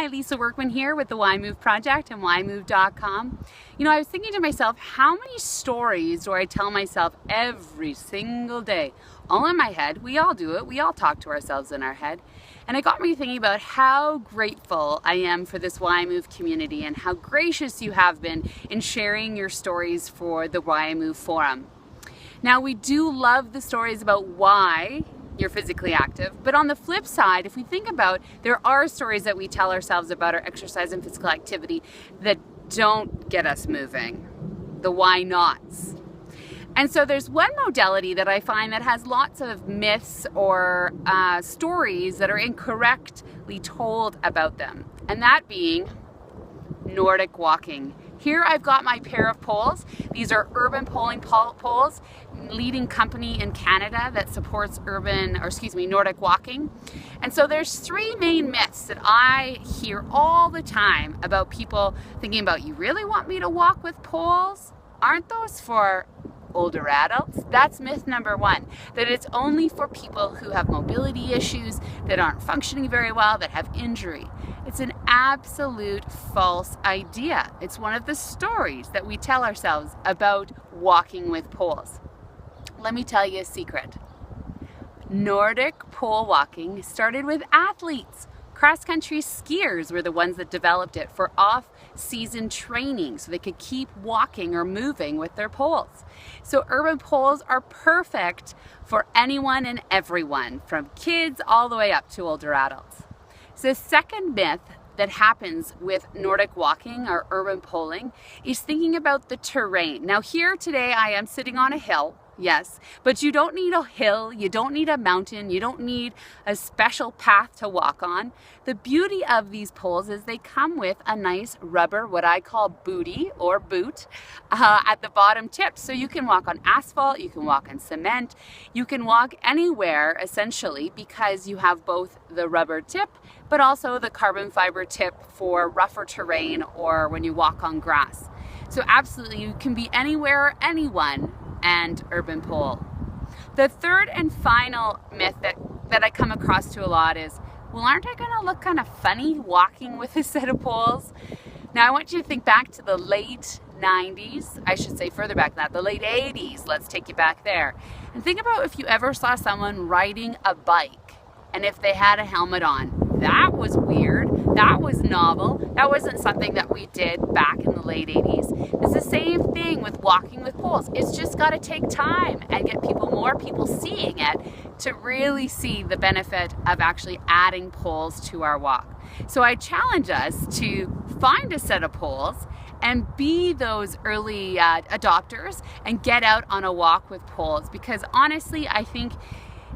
Hi, Lisa Workman here with the Why Move Project and whymove.com. You know, I was thinking to myself, how many stories do I tell myself every single day? All in my head. We all do it. We all talk to ourselves in our head. And it got me thinking about how grateful I am for this Why Move community and how gracious you have been in sharing your stories for the Why Move forum. Now, we do love the stories about why you're physically active, but on the flip side, if we think about, there are stories that we tell ourselves about our exercise and physical activity that don't get us moving, the why nots. And so there's one modality that I find that has lots of myths or stories that are incorrectly told about them, and that being Nordic walking. Here I've got my pair of poles. These are urban poling poles, leading company in Canada that supports Nordic walking. And so there's three main myths that I hear all the time about people thinking about, you really want me to walk with poles? Aren't those for older adults? That's myth number one, that it's only for people who have mobility issues, that aren't functioning very well, that have injury. It's an absolute false idea. It's one of the stories that we tell ourselves about walking with poles. Let me tell you a secret. Nordic pole walking started with athletes. Cross-country skiers were the ones that developed it for off-season training so they could keep walking or moving with their poles. So urban poles are perfect for anyone and everyone, from kids all the way up to older adults. So the second myth that happens with Nordic walking or urban poling is thinking about the terrain. Now here today I am sitting on a hill. Yes, but you don't need a hill, you don't need a mountain, you don't need a special path to walk on. The beauty of these poles is they come with a nice rubber, what I call bootie or boot, at the bottom tip. So you can walk on asphalt, you can walk on cement, you can walk anywhere essentially because you have both the rubber tip but also the carbon fiber tip for rougher terrain or when you walk on grass. So absolutely, you can be anywhere, anyone, and urban pole. The third and final myth that I come across to a lot is, well, aren't I gonna look kind of funny walking with a set of poles? Now I want you to think back to the late 90s, I should say further back than that, the late 80s, let's take you back there. And think about if you ever saw someone riding a bike and if they had a helmet on. That was weird, that was novel, that wasn't something that we did back in the late 80s. It's the same thing with walking with poles. It's just got to take time and get more people seeing it to really see the benefit of actually adding poles to our walk. So I challenge us to find a set of poles and be those early adopters and get out on a walk with poles, because honestly, I think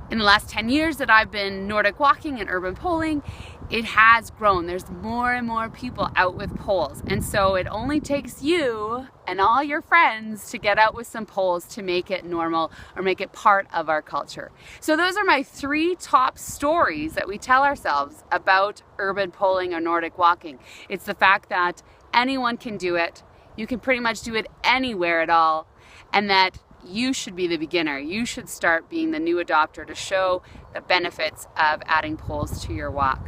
in the last 10 years that I've been Nordic walking and urban poling, it has grown. There's more and more people out with poles. And so it only takes you and all your friends to get out with some poles to make it normal or make it part of our culture. So those are my three top stories that we tell ourselves about urban poling or Nordic walking. It's the fact that anyone can do it. You can pretty much do it anywhere at all. And that you should be the beginner. You should start being the new adopter to show the benefits of adding poles to your walk.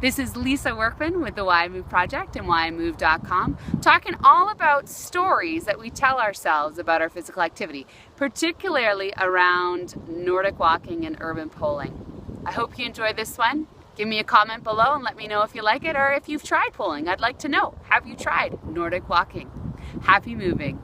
This is Lisa Workman with the Why Move Project and whymove.com, talking all about stories that we tell ourselves about our physical activity, particularly around Nordic walking and urban poling. I hope you enjoyed this one. Give me a comment below and let me know if you like it or if you've tried poling. I'd like to know, have you tried Nordic walking? Happy moving.